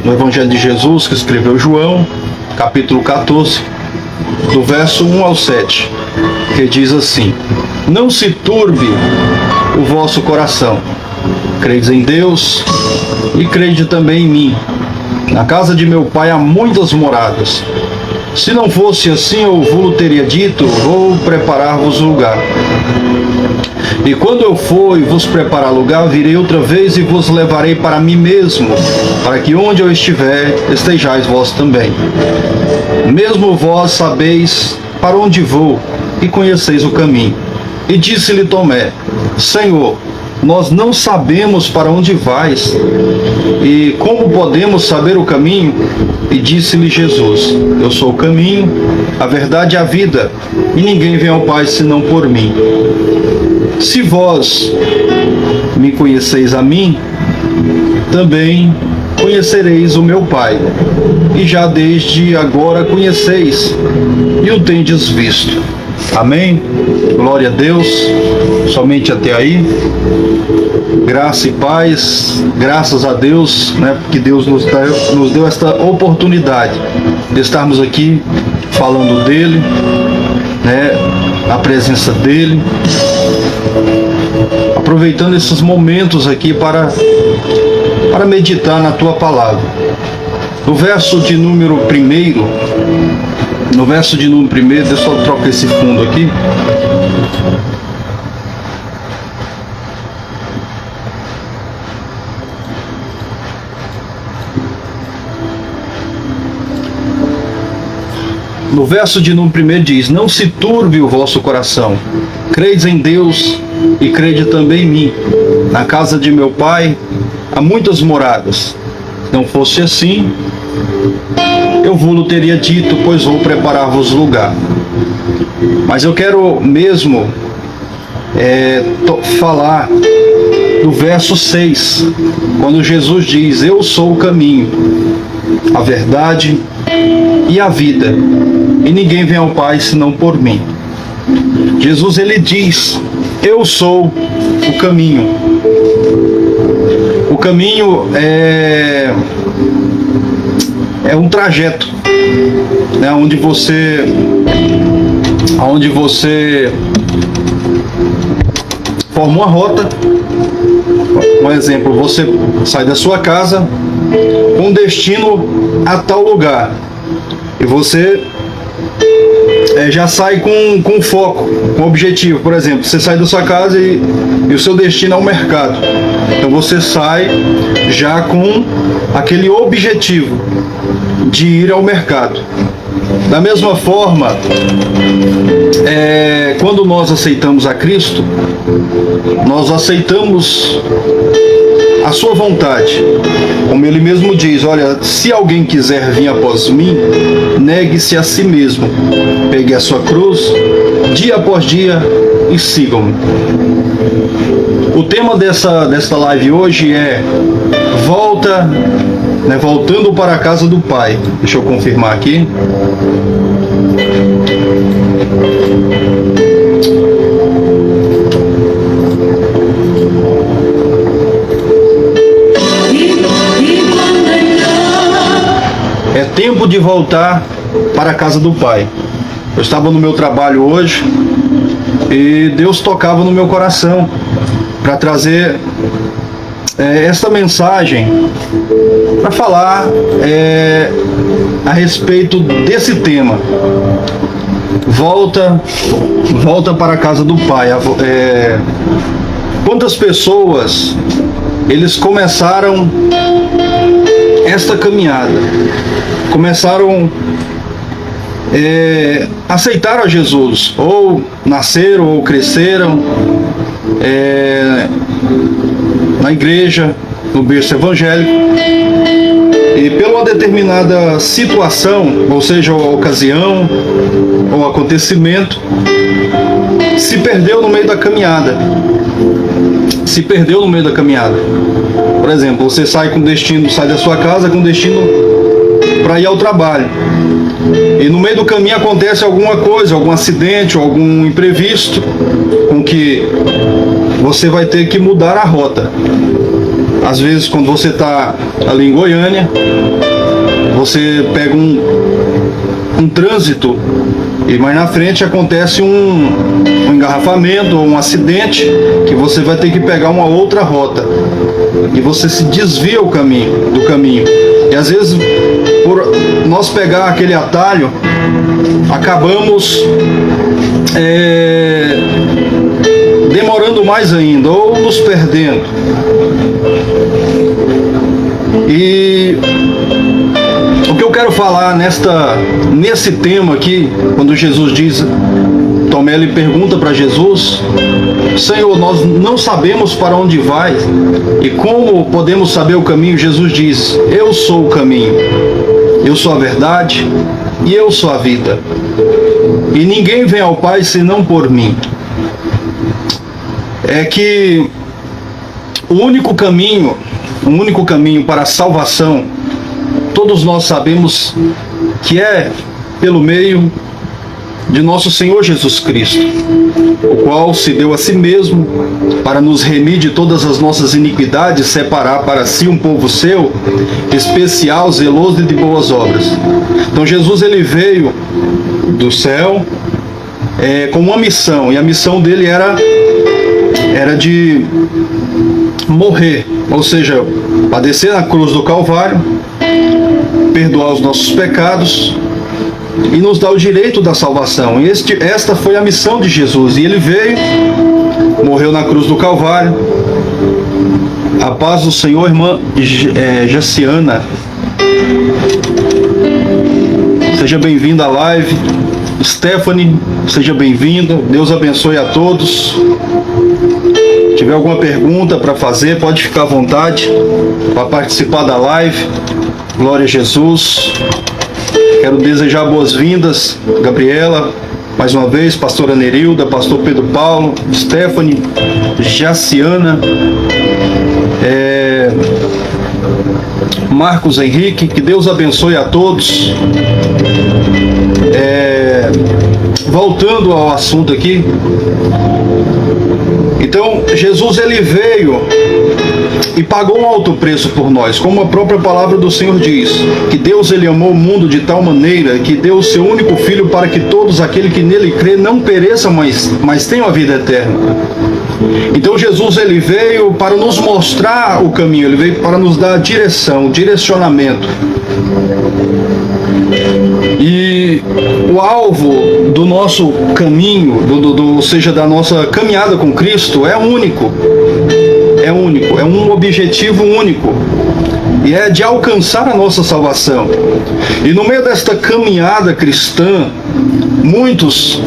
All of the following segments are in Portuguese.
no Evangelho de Jesus que escreveu João, capítulo 14, do verso 1 ao 7, que diz assim: Não se turbe o vosso coração, credes em Deus e crede também em mim. Na casa de meu pai há muitas moradas. Se não fosse assim, eu vos teria dito, vou preparar-vos lugar. E quando eu for e vos preparar lugar, virei outra vez e vos levarei para mim mesmo, para que onde eu estiver, estejais vós também. Mesmo vós sabeis para onde vou e conheceis o caminho. E disse-lhe Tomé: Senhor, nós não sabemos para onde vais, e como podemos saber o caminho? E disse-lhe Jesus: Eu sou o caminho, a verdade e a vida, e ninguém vem ao Pai senão por mim. Se vós me conheceis a mim, também conhecereis o meu Pai, e já desde agora conheceis, e o tendes visto. Amém? Glória a Deus. Somente até aí. Graça e paz. Graças a Deus, né? Porque Deus nos deu esta oportunidade de estarmos aqui falando dele, né? A presença dele, aproveitando esses momentos aqui para meditar na tua palavra. No verso de número 1, deixa eu só trocar esse fundo aqui. No verso de número 1 diz: Não se turbe o vosso coração, credes em Deus e crede também em mim. Na casa de meu pai há muitas moradas. Se não fosse assim, eu vos teria dito, pois vou preparar-vos lugar. Mas eu quero mesmo falar do verso 6, quando Jesus diz: Eu sou o caminho, a verdade e a vida, e ninguém vem ao Pai senão por mim. Jesus, ele diz: Eu sou o caminho. O caminho é um trajeto, né, onde você forma uma rota. Um exemplo: você sai da sua casa com destino a tal lugar, e você já sai com foco, com objetivo. Por exemplo, você sai da sua casa e o seu destino é o mercado. Então você sai já com aquele objetivo de ir ao mercado. Da mesma forma, quando nós aceitamos a Cristo, nós aceitamos a sua vontade. Como ele mesmo diz: olha, se alguém quiser vir após mim, negue-se a si mesmo, pegue a sua cruz, dia após dia, e sigam-me. O tema desta live hoje é voltando para a casa do Pai. Deixa eu confirmar aqui. É tempo de voltar para a casa do Pai. Eu estava no meu trabalho hoje e Deus tocava no meu coração para trazer esta mensagem, para falar a respeito desse tema. Volta para a casa do Pai. Quantas pessoas eles começaram esta caminhada, começaram aceitaram a Jesus, ou nasceram ou cresceram na igreja, no berço evangélico, e por uma determinada situação, ou seja, ocasião ou acontecimento, se perdeu no meio da caminhada. Por exemplo, você sai da sua casa com destino para ir ao trabalho, e no meio do caminho acontece alguma coisa, algum acidente ou algum imprevisto, com que você vai ter que mudar a rota. Às vezes, quando você está ali em Goiânia, você pega um trânsito e mais na frente acontece um engarrafamento ou um acidente que você vai ter que pegar uma outra rota e você se desvia do caminho. E às vezes, por nós pegar aquele atalho, acabamos demorando mais ainda ou nos perdendo. E o que eu quero falar nesse tema aqui, quando Jesus diz, Tomé lhe pergunta para Jesus: Senhor, nós não sabemos para onde vai e como podemos saber o caminho? Jesus diz: eu sou o caminho, eu sou a verdade e eu sou a vida, e ninguém vem ao Pai senão por mim. É que o único caminho para a salvação, todos nós sabemos que é pelo meio de nosso Senhor Jesus Cristo, o qual se deu a si mesmo para nos remir de todas as nossas iniquidades, separar para si um povo seu, especial, zeloso e de boas obras. Então Jesus, ele veio do céu com uma missão, e a missão dele era de morrer, ou seja, padecer na cruz do Calvário, perdoar os nossos pecados e nos dar o direito da salvação. E esta foi a missão de Jesus, e ele veio, morreu na cruz do Calvário. A paz do Senhor, irmã Jaciana, seja bem-vinda à live. Stephanie, seja bem-vinda. Deus abençoe a todos. Se tiver alguma pergunta para fazer, pode ficar à vontade para participar da live. Glória a Jesus. Quero desejar boas-vindas, Gabriela, mais uma vez, pastora Nerilda, pastor Pedro Paulo, Stephanie, Jaciana, Marcos Henrique. Que Deus abençoe a todos. Voltando ao assunto aqui, então Jesus, ele veio e pagou um alto preço por nós, como a própria palavra do Senhor diz, que Deus, ele amou o mundo de tal maneira que deu o seu único Filho para que todos aqueles que nele crê não pereçam, mas tenham a vida eterna. Então Jesus, ele veio para nos mostrar o caminho, ele veio para nos dar a direção, o direcionamento. E o alvo do nosso caminho, ou seja, da nossa caminhada com Cristo, é único, é um objetivo único, e é de alcançar a nossa salvação. E no meio desta caminhada cristã, muitos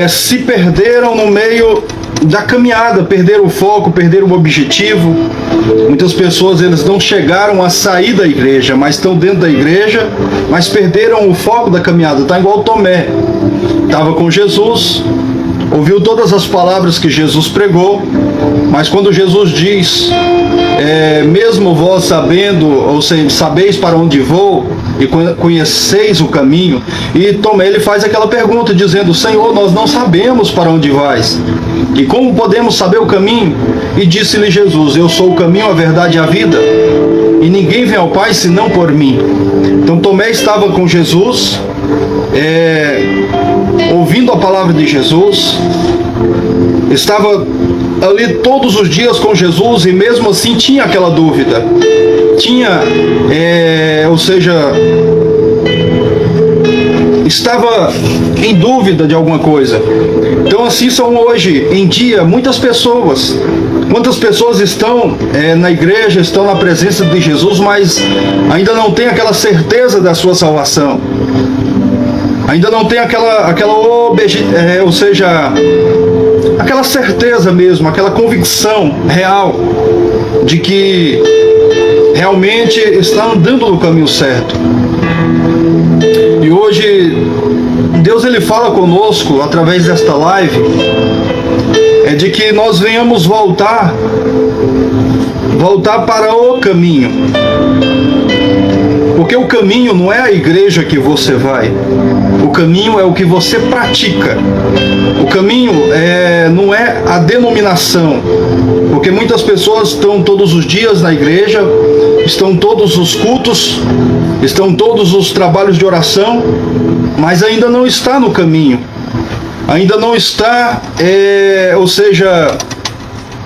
se perderam no meio da caminhada, perderam o foco, perderam o objetivo. Muitas pessoas, eles não chegaram a sair da igreja, mas estão dentro da igreja, mas perderam o foco da caminhada. Está igual Tomé, estava com Jesus, ouviu todas as palavras que Jesus pregou, mas quando Jesus diz, mesmo vós sabendo, ou seja, sabeis para onde vou e conheceis o caminho, e Tomé, ele faz aquela pergunta dizendo: Senhor, nós não sabemos para onde vais, e como podemos saber o caminho? E disse-lhe Jesus: eu sou o caminho, a verdade e a vida, e ninguém vem ao Pai senão por mim. Então Tomé estava com Jesus, ouvindo a palavra de Jesus, estava ali todos os dias com Jesus, e mesmo assim tinha aquela dúvida, ou seja, estava em dúvida de alguma coisa. Então assim são hoje em dia muitas pessoas. Quantas pessoas estão na igreja, estão na presença de Jesus, mas ainda não tem aquela certeza da sua salvação, ainda não tem ou seja, aquela certeza mesmo, aquela convicção real de que realmente está andando no caminho certo. E hoje Deus, ele fala conosco através desta live, de que nós venhamos voltar para o caminho, porque o o caminho não é a igreja que você vai. O caminho é o que você pratica. O caminho não é a denominação. Porque muitas pessoas estão todos os dias na igreja, estão todos os cultos, estão todos os trabalhos de oração, mas ainda não está no caminho. Ainda não está, ou seja,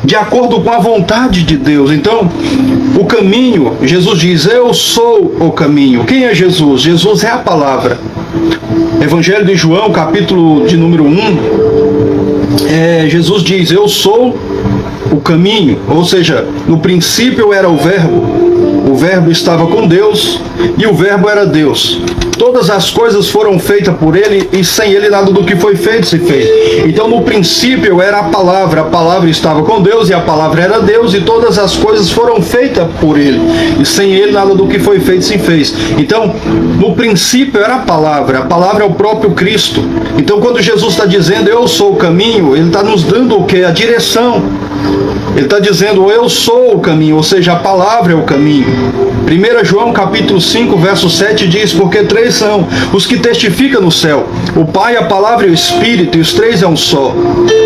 de acordo com a vontade de Deus. Então, o caminho, Jesus diz, eu sou o caminho. Quem é Jesus? Jesus é a palavra. Evangelho de João, capítulo de número 1, Jesus diz, eu sou o caminho. Ou seja, no princípio era o verbo estava com Deus e o verbo era Deus. Todas as coisas foram feitas por ele e sem ele nada do que foi feito se fez. Então no princípio era a palavra estava com Deus e a palavra era Deus e todas as coisas foram feitas por ele e sem ele nada do que foi feito se fez. Então no princípio era a palavra é o próprio Cristo. Então quando Jesus está dizendo eu sou o caminho, ele está nos dando o que? A direção. Ele está dizendo eu sou o caminho, ou seja, a palavra é o caminho. 1 João capítulo 5, verso 7 diz, porque três são os que testificam no céu, o Pai, a palavra e o Espírito, e os três é um só.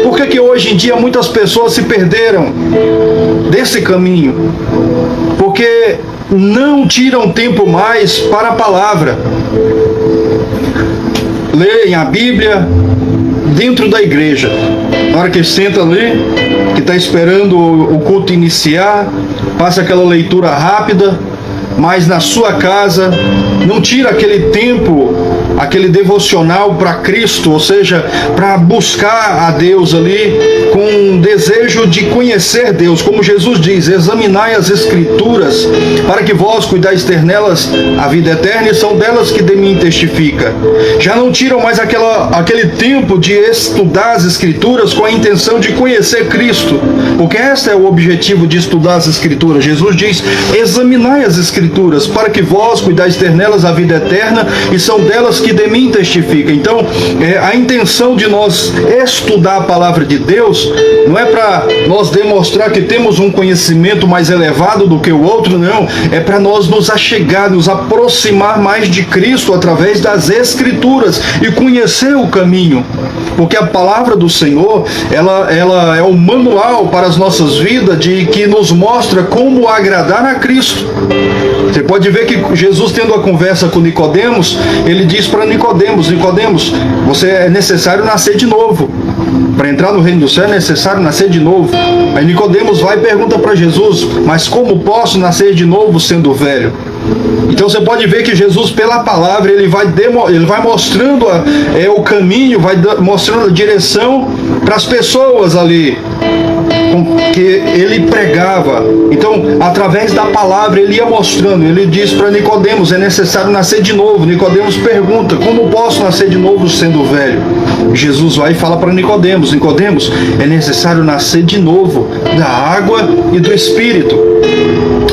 Por que hoje em dia muitas pessoas se perderam desse caminho? Porque não tiram tempo mais para a palavra. Leem a Bíblia dentro da igreja. Na hora que senta ali, que está esperando o culto iniciar, passa aquela leitura rápida, mas na sua casa não tira aquele tempo, aquele devocional para Cristo, ou seja, para buscar a Deus ali com um desejo de conhecer Deus, como Jesus diz, examinai as Escrituras para que vós cuidais ter nelas a vida eterna e são delas que de mim testifica. Já não tiram mais aquele tempo de estudar as Escrituras com a intenção de conhecer Cristo, porque este é o objetivo de estudar as Escrituras. Jesus diz, examinai as Escrituras para que vós cuidais ter nelas a vida eterna e são delas que de mim testifica. Então, a intenção de nós estudar a palavra de Deus não é para nós demonstrar que temos um conhecimento mais elevado do que o outro, não. É para nós nos achegar, nos aproximar mais de Cristo através das Escrituras e conhecer o caminho. Porque a palavra do Senhor, ela é o manual para as nossas vidas, de que nos mostra como agradar a Cristo. Você pode ver que Jesus, tendo a conversa com Nicodemos, ele diz para Nicodemos, você é necessário nascer de novo. Para entrar no reino do céu é necessário nascer de novo. Aí Nicodemos vai e pergunta para Jesus, mas como posso nascer de novo sendo velho? Então você pode ver que Jesus, pela palavra, ele vai mostrando o caminho, vai mostrando a direção para as pessoas ali que ele pregava. Então, através da palavra, ele ia mostrando. Ele diz para Nicodemos, é necessário nascer de novo. Nicodemos pergunta, como posso nascer de novo sendo velho? Jesus vai e fala para Nicodemos, é necessário nascer de novo da água e do Espírito.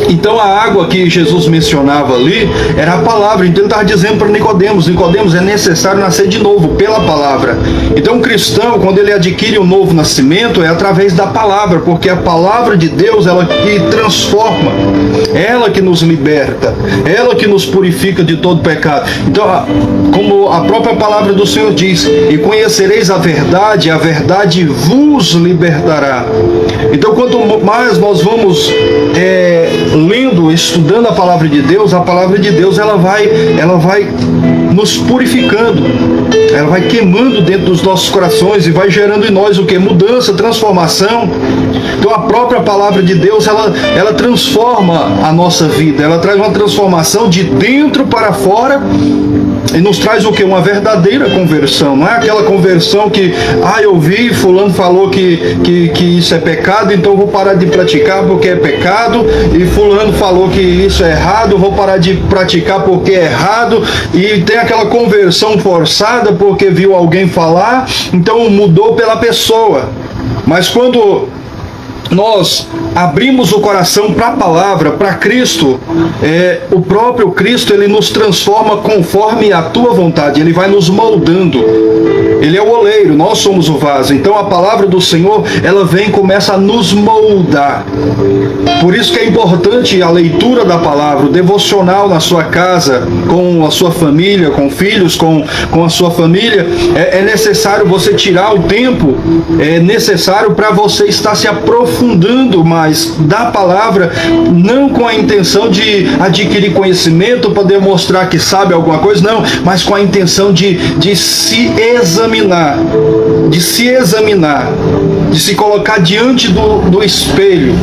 Então a água que Jesus mencionava ali era a palavra. Então ele estava dizendo para Nicodemos, é necessário nascer de novo pela palavra. Então o cristão, quando ele adquire um novo nascimento, é através da palavra, porque a palavra de Deus, ela que transforma, ela que nos liberta, ela que nos purifica de todo pecado. Então, como a própria palavra do Senhor diz, e conhecereis a verdade vos libertará. Então quanto mais nós vamos lendo, estudando a palavra de Deus ela vai nos purificando, ela vai queimando dentro dos nossos corações e vai gerando em nós o que? Mudança, transformação. Então a própria palavra de Deus, ela transforma a nossa vida, ela traz uma transformação de dentro para fora e nos traz o que? Uma verdadeira conversão. Não é aquela conversão que, eu vi, fulano falou que isso é pecado, então eu vou parar de praticar porque é pecado, e fulano falou que isso é errado, eu vou parar de praticar porque é errado, e tem aquela conversão forçada porque viu alguém falar, então mudou pela pessoa. Mas quando nós abrimos o coração para a palavra, para Cristo, o próprio Cristo, ele nos transforma conforme a tua vontade, ele vai nos moldando. Ele é o oleiro, nós somos o vaso. Então a palavra do Senhor, ela vem e começa a nos moldar. Por isso que é importante a leitura da palavra, o devocional na sua casa, com a sua família, com filhos, com a sua família. É necessário você tirar o tempo necessário para você estar se aprofundando mais da palavra, não com a intenção de adquirir conhecimento para demonstrar que sabe alguma coisa, não, mas com a intenção de se examinar, de se colocar diante do espelho,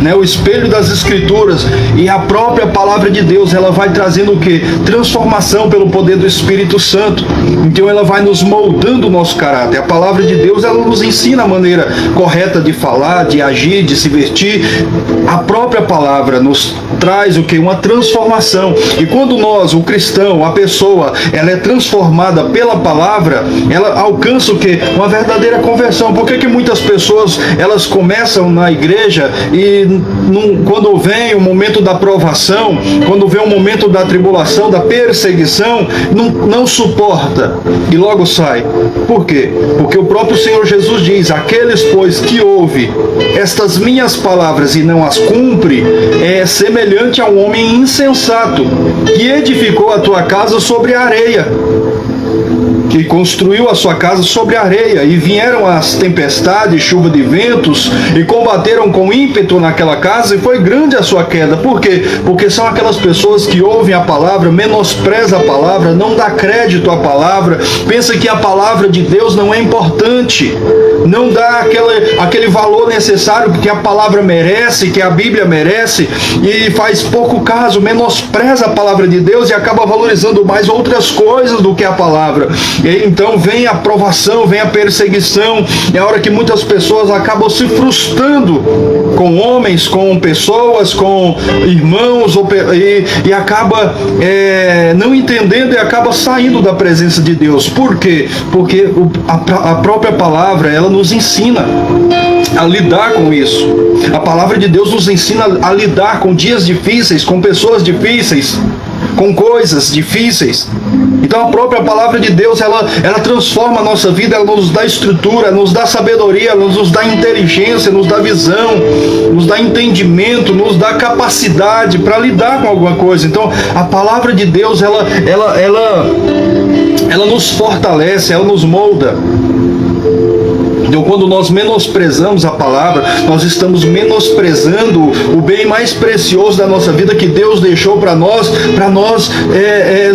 né? O espelho das Escrituras, e a própria palavra de Deus, ela vai trazendo o quê? Transformação pelo poder do Espírito Santo. Então ela vai nos moldando o nosso caráter. A palavra de Deus, ela nos ensina a maneira correta de falar, de agir, de se vestir. A própria palavra nos traz o quê? Uma transformação. E quando nós, o cristão, a pessoa, ela é transformada pela palavra, ela alcança o quê? Uma verdadeira conversão. Por que muitas pessoas, elas começam na igreja e quando vem o momento da provação, quando vem o momento da tribulação, da perseguição, não suporta e logo sai? Por quê? Porque o próprio Senhor Jesus diz: aqueles, pois, que ouve estas minhas palavras e não as cumpre, é semelhante a um homem insensato que edificou a tua casa sobre a areia, que construiu a sua casa sobre a areia, e vieram as tempestades, chuva de ventos, e combateram com ímpeto naquela casa, e foi grande a sua queda. Por quê? Porque são aquelas pessoas que ouvem a palavra, menosprezam a palavra, não dá crédito à palavra, pensa que a palavra de Deus não é importante, não dá aquele valor necessário que a palavra merece, que a Bíblia merece, e faz pouco caso, menospreza a palavra de Deus e acaba valorizando mais outras coisas do que a palavra. E então vem a provação, vem a perseguição, é a hora que muitas pessoas acabam se frustrando com homens, com pessoas, com irmãos, e acaba não entendendo e acaba saindo da presença de Deus. Por quê? Porque a própria palavra, ela nos ensina a lidar com isso. A palavra de Deus nos ensina a lidar com dias difíceis, com pessoas difíceis, com coisas difíceis. Então a própria palavra de Deus, ela transforma a nossa vida, ela nos dá estrutura, nos dá sabedoria, nos dá inteligência, nos dá visão, nos dá entendimento, nos dá capacidade para lidar com alguma coisa. Então a palavra de Deus, ela nos fortalece, ela nos molda. Então, quando nós menosprezamos a palavra, nós estamos menosprezando o bem mais precioso da nossa vida que Deus deixou para nós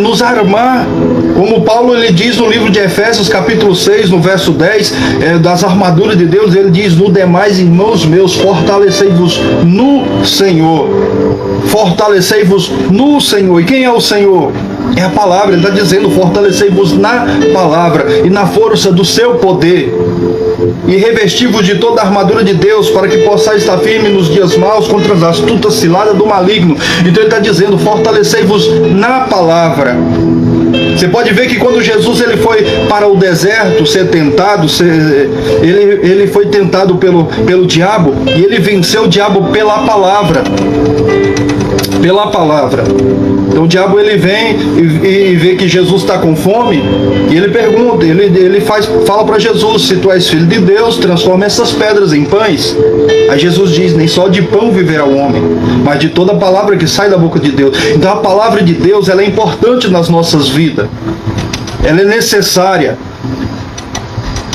nos armar. Como Paulo, ele diz no livro de Efésios, capítulo 6, no verso 10, das armaduras de Deus, ele diz: no demais, irmãos meus, fortalecei-vos no Senhor. Fortalecei-vos no Senhor. E quem é o Senhor? É a palavra. Ele está dizendo: fortalecei-vos na palavra e na força do seu poder, e revesti-vos de toda a armadura de Deus, para que possais estar firme nos dias maus, contra as astutas ciladas do maligno. Então ele está dizendo: fortalecei-vos na palavra. Você pode ver que quando Jesus, ele foi para o deserto ser tentado, ele foi tentado pelo diabo, e ele venceu o diabo pela palavra. Pela palavra. Então o diabo, ele vem e vê que Jesus está com fome, e ele pergunta, ele fala para Jesus: se tu és filho de Deus, transforma essas pedras em pães. Aí Jesus diz: nem só de pão viverá o homem, mas de toda palavra que sai da boca de Deus. Então a palavra de Deus, ela é importante nas nossas vidas, ela é necessária,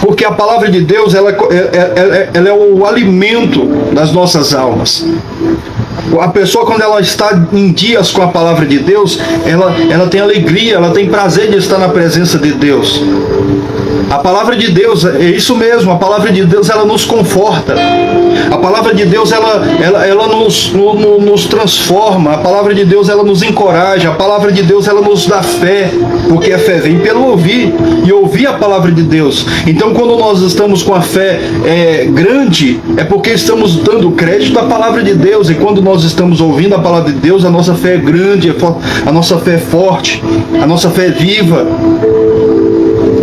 porque a palavra de Deus, ela é o alimento das nossas almas. A pessoa, quando ela está em dias com a palavra de Deus, ela tem alegria, ela tem prazer de estar na presença de Deus. A palavra de Deus, é isso mesmo, a palavra de Deus, ela nos conforta. A palavra de Deus, ela nos transforma. A palavra de Deus, ela nos encoraja. A palavra de Deus, ela nos dá fé, porque a fé vem pelo ouvir, e ouvir a palavra de Deus. Então, quando nós estamos com a fé grande, é porque estamos dando crédito à palavra de Deus. E quando nós estamos ouvindo a palavra de Deus, a nossa fé é grande, a nossa fé é forte, a nossa fé é viva.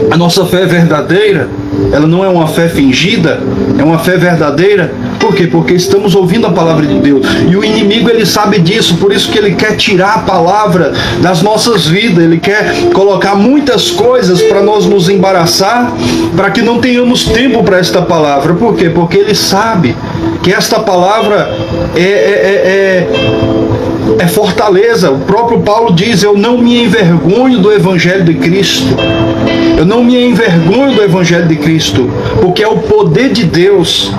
A nossa fé é verdadeira, ela não é uma fé fingida, é uma fé verdadeira. Por quê? Porque estamos ouvindo a palavra de Deus. E o inimigo, ele sabe disso, por isso que ele quer tirar a palavra das nossas vidas. Ele quer colocar muitas coisas para nós nos embaraçar, para que não tenhamos tempo para esta palavra. Por quê? Porque ele sabe que esta palavra é fortaleza. O próprio Paulo diz: eu não me envergonho do Evangelho de Cristo. Eu não me envergonho do Evangelho de Cristo, porque é o poder de Deus.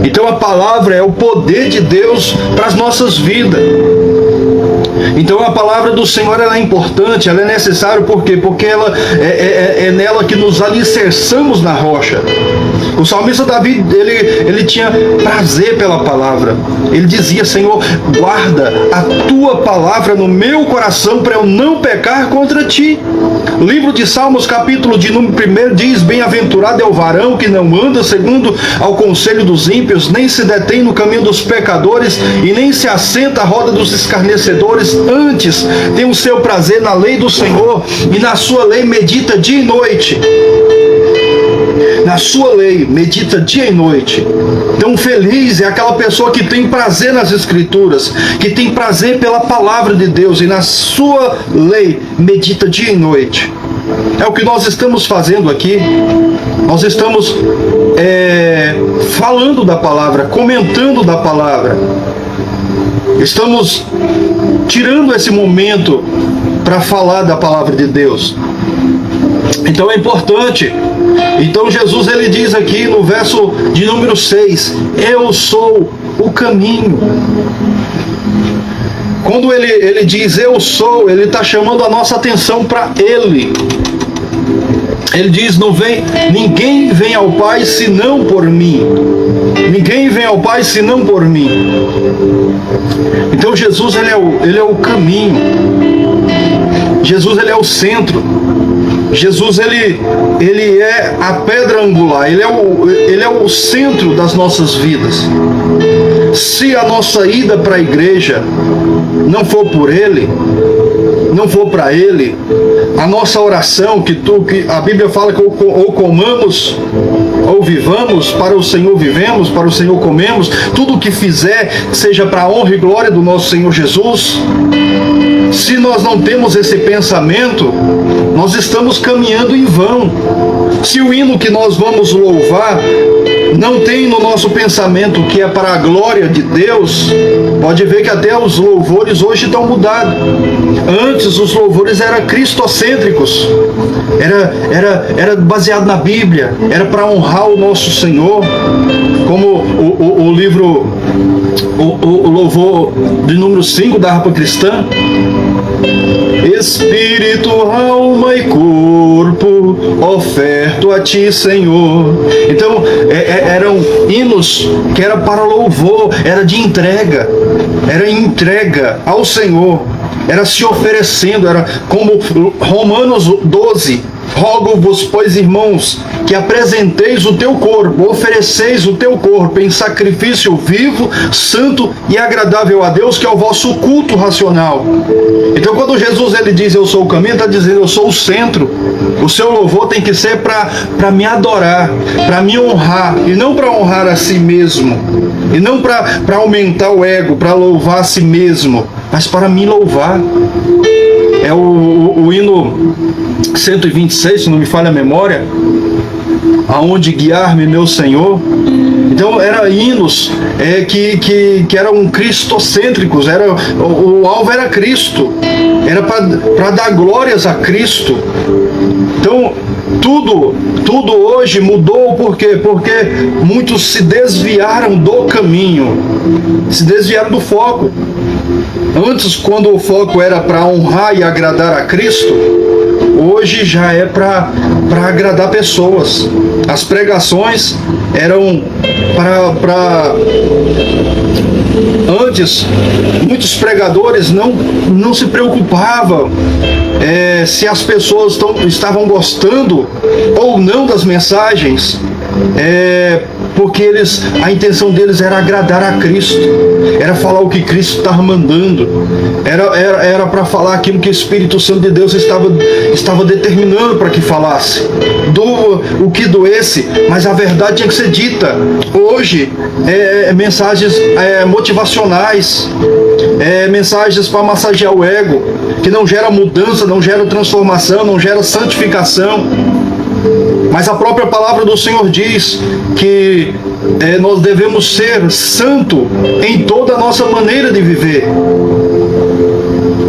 Então a palavra é o poder de Deus para as nossas vidas. Então a palavra do Senhor, ela é importante, ela é necessária. Por quê? Porque ela é nela que nos alicerçamos na rocha. O salmista Davi, ele tinha prazer pela palavra. Ele dizia: Senhor, guarda a tua palavra no meu coração para eu não pecar contra ti. Livro de Salmos, capítulo de número 1, diz: bem-aventurado é o varão que não anda segundo ao conselho dos ímpios, nem se detém no caminho dos pecadores, e nem se assenta à roda dos escarnecedores. Antes tem o seu prazer na lei do Senhor, e na sua lei medita dia e noite. Na sua lei medita dia e noite. Então feliz é aquela pessoa que tem prazer nas Escrituras, que tem prazer pela palavra de Deus, e na sua lei medita dia e noite. É o que nós estamos fazendo aqui. Nós estamos falando da palavra, comentando da palavra. Estamos tirando esse momento para falar da palavra de Deus. Então é importante. Então Jesus, ele diz aqui no verso de número 6: eu sou o caminho. Quando ele diz eu sou, ele está chamando a nossa atenção para ele. Ele diz: ninguém vem ao Pai senão por mim. Ninguém vem ao Pai senão por mim. Então Jesus, ele é o caminho. Jesus, ele é o centro. Jesus, ele é a pedra angular. Ele é o centro das nossas vidas. Se a nossa ida para a igreja não for por ele, não for para ele, a nossa oração, que a Bíblia fala que ou comamos ou vivamos, para o Senhor vivemos, para o Senhor comemos, tudo o que fizer seja para a honra e glória do nosso Senhor Jesus. Se nós não temos esse pensamento, nós estamos caminhando em vão. Se o hino que nós vamos louvar não tem no nosso pensamento que é para a glória de Deus, pode ver que até os louvores hoje estão mudados. Antes os louvores eram cristocêntricos, era baseado na Bíblia, era para honrar o nosso Senhor, como o livro, o louvor de número 5 da harpa cristã: Espírito, alma e corpo oferto a ti, Senhor. Então eram hinos que era para louvor, era de entrega, era entrega ao Senhor, era se oferecendo, era como Romanos 12: rogo-vos, pois, irmãos, que apresenteis o teu corpo, ofereceis o teu corpo em sacrifício vivo, santo e agradável a Deus, que é o vosso culto racional. Então, quando Jesus, ele diz eu sou o caminho, ele está dizendo eu sou o centro. O seu louvor tem que ser para me adorar, para me honrar, e não para honrar a si mesmo, e não para aumentar o ego, para louvar a si mesmo, mas para me louvar. É o hino 126, se não me falha a memória: aonde guiar-me meu Senhor. Então eram hinos que eram cristocêntricos, o alvo era Cristo, era para dar glórias a Cristo. Então tudo hoje mudou. Por quê? Porque muitos se desviaram do caminho, se desviaram do foco. Antes, quando o foco era para honrar e agradar a Cristo, hoje já é para agradar pessoas. As pregações eram para... Antes, muitos pregadores não se preocupavam se as pessoas estavam gostando ou não das mensagens. porque a intenção deles era agradar a Cristo, era falar o que Cristo estava mandando, era para falar aquilo que o Espírito Santo de Deus estava determinando para que falasse. Doa o que doesse, mas a verdade tinha que ser dita. Hoje, mensagens motivacionais, mensagens para massagear o ego, que não gera mudança, não gera transformação, não gera santificação. Mas a própria palavra do Senhor diz que nós devemos ser santo em toda a nossa maneira de viver.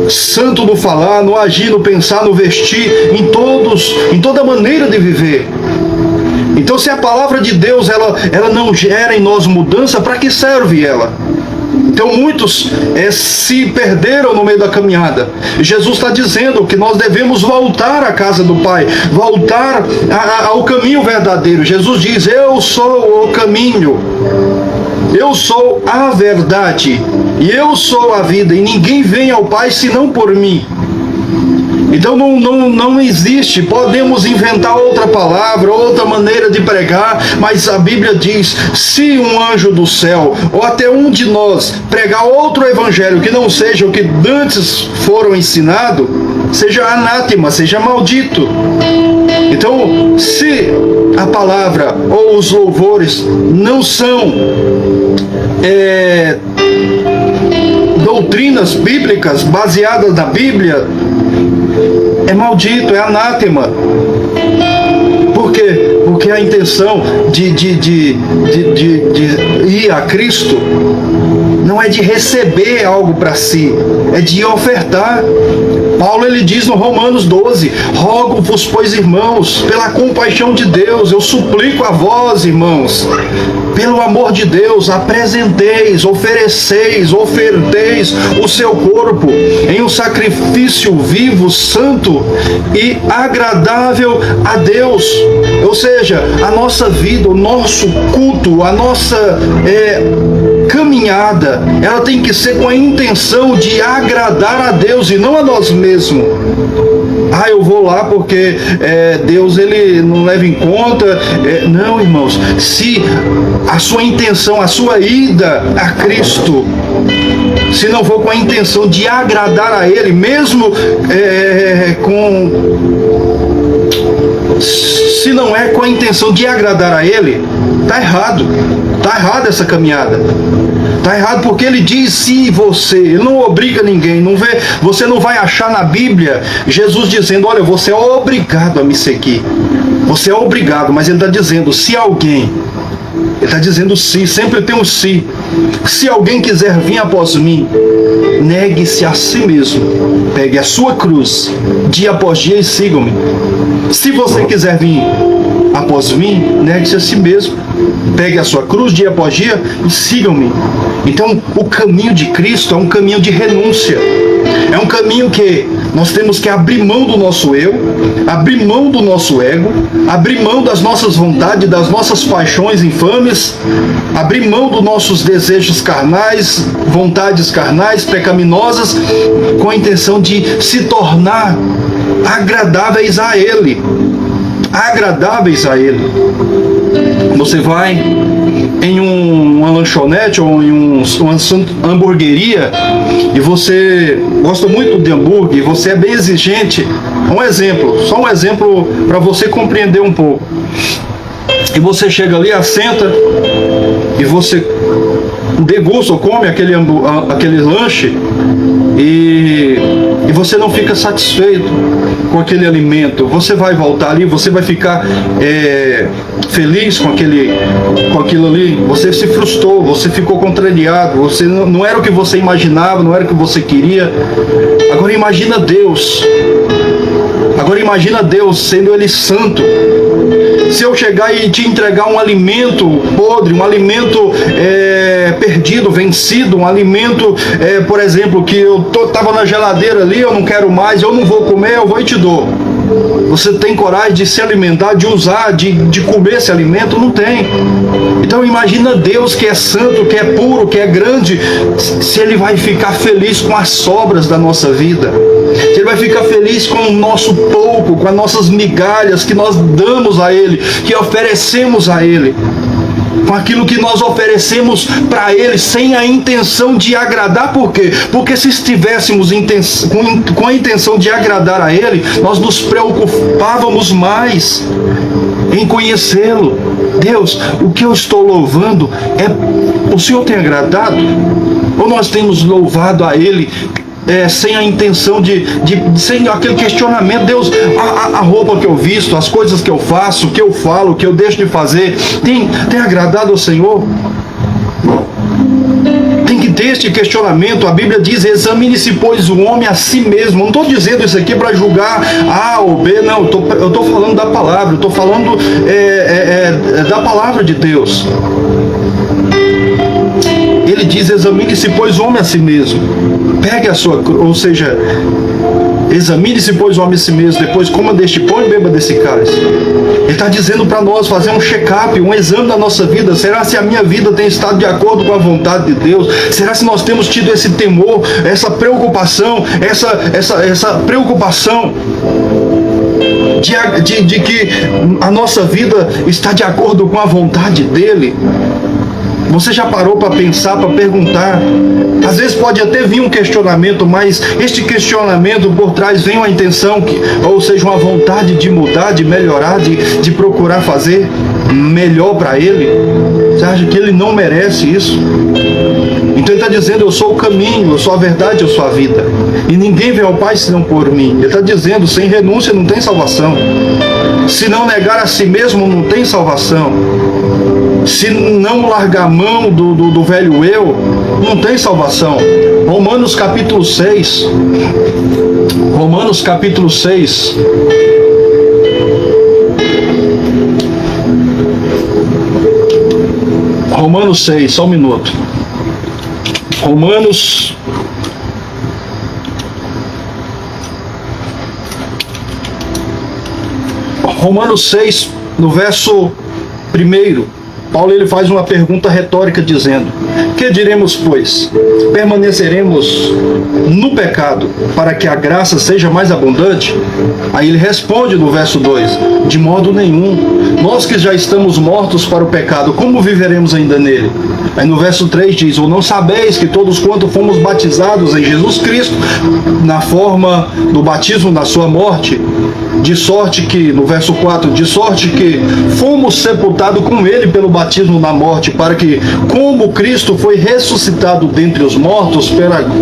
Santo no falar, no agir, no pensar, no vestir, em toda maneira de viver. Então, se a palavra de Deus ela não gera em nós mudança, para que serve ela? Então muitos se perderam no meio da caminhada. Jesus está dizendo que nós devemos voltar à casa do Pai, voltar ao caminho verdadeiro. Jesus diz: eu sou o caminho, eu sou a verdade, e eu sou a vida, e ninguém vem ao Pai senão por mim. Então não existe, podemos inventar outra palavra, outra maneira de pregar, mas a Bíblia diz: se um anjo do céu, ou até um de nós, pregar outro evangelho que não seja o que antes foram ensinado, seja anátema, seja maldito. Então, se a palavra ou os louvores não são doutrinas bíblicas baseadas na Bíblia, é maldito, é anátema. Por quê? Porque a intenção de ir a Cristo não é de receber algo para si, é de ofertar. Paulo ele diz no Romanos 12: rogo-vos, pois, irmãos, pela compaixão de Deus, eu suplico a vós, irmãos, pelo amor de Deus, apresenteis, ofereis o seu corpo em um sacrifício vivo, santo e agradável a Deus. Ou seja, a nossa vida, o nosso culto, a nossa caminhada, ela tem que ser com a intenção de agradar a Deus e não a nós mesmos. Eu vou lá porque Deus ele não leva em conta. Não, irmãos, se a sua intenção, a sua ida a Cristo, se não for com a intenção de agradar a Ele, mesmo se não é com a intenção de agradar a Ele, está errado. Está errada essa caminhada. Está errado porque ele diz: se você, ele não obriga ninguém, você não vai achar na Bíblia Jesus dizendo: olha, você é obrigado a me seguir. Você é obrigado, mas ele está dizendo: se alguém, ele está dizendo se, sempre tem um se. Se alguém quiser vir após mim, negue-se a si mesmo, pegue a sua cruz, dia após dia, e sigam-me. Se você quiser vir após mim, negue-se a si mesmo, pegue a sua cruz dia após dia e sigam-me. Então, o caminho de Cristo é um caminho de renúncia. É um caminho que nós temos que abrir mão do nosso eu, abrir mão do nosso ego, abrir mão das nossas vontades, das nossas paixões infames, abrir mão dos nossos desejos carnais, vontades carnais, pecaminosas, com a intenção de se tornar agradáveis a Ele. Agradáveis a Ele. Você vai em uma lanchonete ou em uma hamburgueria e você gosta muito de hambúrguer e você é bem exigente. Um exemplo, só um exemplo para você compreender um pouco. E você chega ali, assenta e você degusta ou come aquele lanche e você não fica satisfeito com aquele alimento. Você vai voltar ali, você vai ficar feliz com aquilo ali. Você se frustrou, você ficou contrariado, você não era o que você imaginava, não era o que você queria. Agora imagina Deus. Agora imagina Deus sendo Ele santo. Se eu chegar e te entregar um alimento podre, um alimento perdido, vencido, um alimento, por exemplo, que eu estava na geladeira ali, eu não quero mais, eu não vou comer, eu vou e te dou. Você tem coragem de se alimentar, de usar, de comer esse alimento? Não tem. Então imagina Deus que é santo, que é puro, que é grande, se Ele vai ficar feliz com as sobras da nossa vida. Se Ele vai ficar feliz com o nosso pouco, com as nossas migalhas que nós damos a Ele, que oferecemos a Ele. com aquilo que nós oferecemos para Ele, sem a intenção de agradar. Por quê? Porque se estivéssemos com a intenção de agradar a Ele, nós nos preocupávamos mais em conhecê-lo. Deus, o que eu estou louvando o Senhor tem agradado? Ou nós temos louvado a Ele sem a intenção sem aquele questionamento? Deus, a roupa que eu visto, as coisas que eu faço, o que eu falo, o que eu deixo de fazer, tem agradado ao Senhor? Tem que ter este questionamento. A Bíblia diz: examine-se, pois, o homem a si mesmo. Não estou dizendo isso aqui para julgar A ou B, não. Eu estou falando da palavra, eu estou falando da palavra de Deus. Ele diz: examine-se, pois, o homem a si mesmo. Pegue a sua cruz, ou seja, examine-se, pois, o homem a si mesmo. Depois coma deste pão e beba desse cálice. Ele está dizendo para nós fazer um check-up, um exame da nossa vida. Será se a minha vida tem estado de acordo com a vontade de Deus? Será se nós temos tido esse temor, essa preocupação, essa preocupação de que a nossa vida está de acordo com a vontade dEle? Você já parou para pensar, para perguntar? Às vezes pode até vir um questionamento, mas este questionamento por trás vem uma intenção, ou seja, uma vontade de mudar, de melhorar, de procurar fazer melhor para Ele. Você acha que Ele não merece isso? Então Ele está dizendo: eu sou o caminho, eu sou a verdade, eu sou a vida. E ninguém vem ao Pai senão por mim. Ele está dizendo: sem renúncia não tem salvação. Se não negar a si mesmo, não tem salvação. Se não largar a mão do velho eu, não tem salvação. Romanos capítulo 6. Romanos capítulo 6. Romanos 6, só um minuto. Romanos 6, no verso 1, Paulo ele faz uma pergunta retórica dizendo: que diremos, pois? Permaneceremos no pecado para que a graça seja mais abundante? Aí ele responde no verso 2: de modo nenhum. Nós que já estamos mortos para o pecado, como viveremos ainda nele? Aí no verso 3 diz: ou não sabeis que todos quanto fomos batizados em Jesus Cristo, na forma do batismo da sua morte, de sorte que, no verso 4, de sorte que fomos sepultados com ele pelo batismo na morte, para que, como Cristo foi ressuscitado dentre os mortos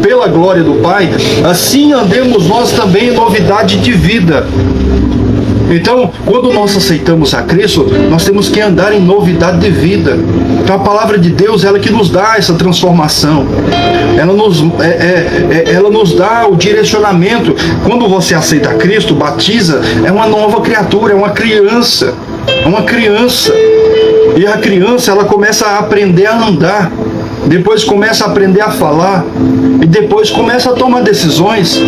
pela glória do Pai, assim andemos nós também em novidade de vida. Então, quando nós aceitamos a Cristo, nós temos que andar em novidade de vida. Então, a palavra de Deus, ela que nos dá essa transformação. Ela nos dá o direcionamento. Quando você aceita a Cristo, batiza, é uma nova criatura, é uma criança. É uma criança. E a criança, ela começa a aprender a andar. Depois começa a aprender a falar, e depois começa a tomar decisões.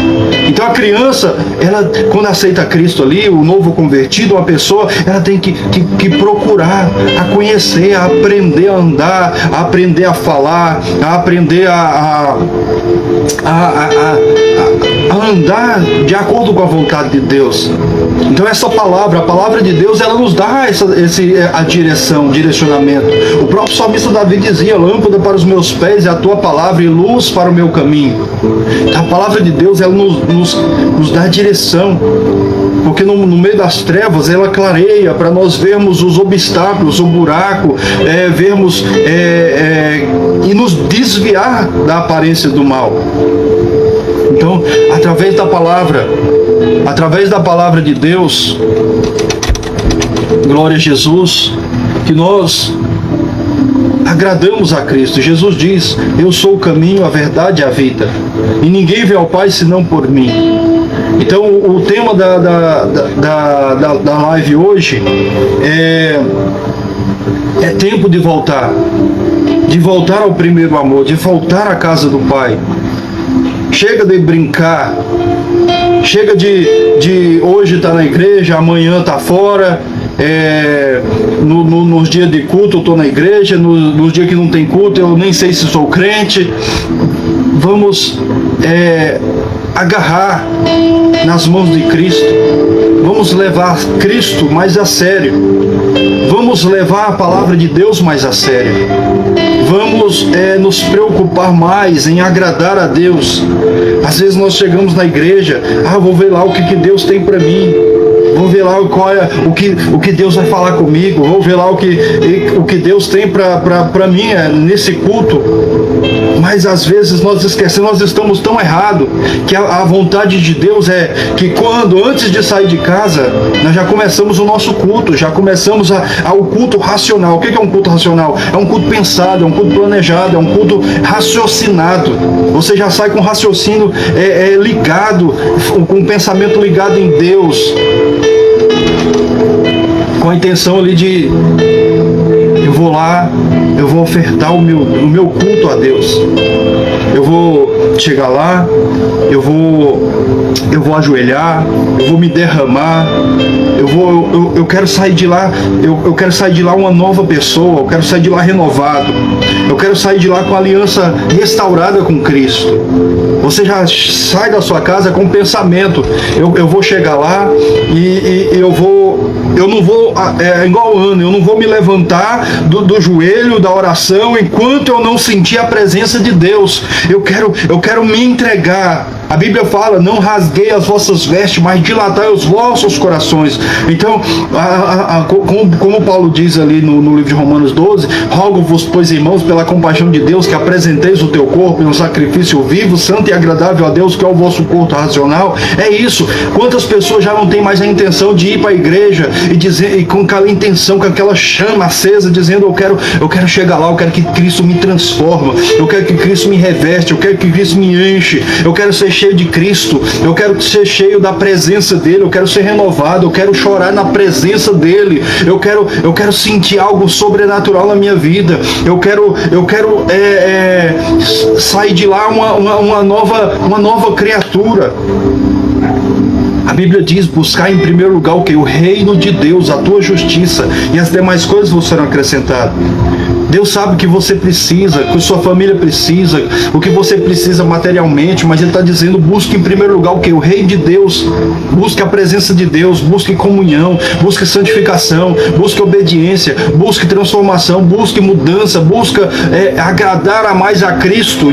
Então a criança, ela, quando aceita Cristo ali, o novo convertido, uma pessoa, ela tem que procurar, a conhecer, a aprender a andar, a aprender a falar, a aprender a andar de acordo com a vontade de Deus. Então essa palavra, a palavra de Deus, ela nos dá a direção, direcionamento. O próprio salmista Davi dizia: lâmpada para os meus pés é a tua palavra e luz para o meu caminho. A palavra de Deus, ela nos dá direção, porque no meio das trevas ela clareia para nós vermos os obstáculos, o buraco, vermos e nos desviar da aparência do mal. Então, através da palavra de Deus, glória a Jesus, que nós agradamos a Cristo. Jesus diz: eu sou o caminho, a verdade e a vida, e ninguém vê ao Pai senão por mim. Então o tema da live hoje é tempo de voltar ao primeiro amor, de voltar à casa do Pai. Chega de brincar, chega de hoje estar na igreja, amanhã estar fora. Nos dias de culto eu estou na igreja, nos dias que não tem culto eu nem sei se sou crente. Vamos agarrar nas mãos de Cristo, vamos vamos levar Cristo mais a sério. Vamos levar a palavra de Deus mais a sério. Vamos nos preocupar mais em agradar a Deus. Às vezes nós chegamos na igreja, vou ver lá o que Deus tem para mim. Vou ver lá o que Deus vai falar comigo. Vou ver lá o que Deus tem para mim nesse culto. Mas às vezes nós esquecemos, nós estamos tão errados, que a vontade de Deus é que antes de sair de casa, nós já começamos o nosso culto, já começamos o culto racional. O que é um culto racional? É um culto pensado, é um culto planejado, é um culto raciocinado. Você já sai com o raciocínio ligado, com o pensamento ligado em Deus, com a intenção ali de eu vou lá, eu vou ofertar o meu culto a Deus. Eu vou chegar lá, eu vou ajoelhar, eu vou me derramar, eu quero sair de lá, eu quero sair de lá uma nova pessoa, eu quero sair de lá renovado, eu quero sair de lá com a aliança restaurada com Cristo. Você já sai da sua casa com o pensamento, eu vou chegar lá e eu não vou, igual Ana, eu não vou me levantar do joelho da oração enquanto eu não sentir a presença de Deus. Eu quero me entregar. A Bíblia fala, não rasguei as vossas vestes, mas dilatai os vossos corações. Então, como Paulo diz ali no livro de Romanos 12, rogo-vos, pois, irmãos, pela compaixão de Deus, que apresenteis o teu corpo em um sacrifício vivo, santo e agradável a Deus, que é o vosso culto racional. É isso. Quantas pessoas já não têm mais a intenção de ir para a igreja e com aquela intenção, com aquela chama acesa, dizendo, eu quero chegar lá, eu quero que Cristo me transforma, eu quero que Cristo me reveste, eu quero que Cristo me enche, eu quero ser cheio de Cristo, eu quero ser cheio da presença dele, eu quero ser renovado, eu quero chorar na presença dele, eu quero sentir algo sobrenatural na minha vida, eu quero sair de lá uma nova criatura. A Bíblia diz, buscar em primeiro lugar o que? O reino de Deus, a tua justiça, e as demais coisas vos serão acrescentadas. Deus sabe o que você precisa, o que sua família precisa, o que você precisa materialmente, mas Ele está dizendo, busque em primeiro lugar o que? O reino de Deus, busque a presença de Deus, busque comunhão, busque santificação, busque obediência, busque transformação, busque mudança, busque agradar a mais a Cristo.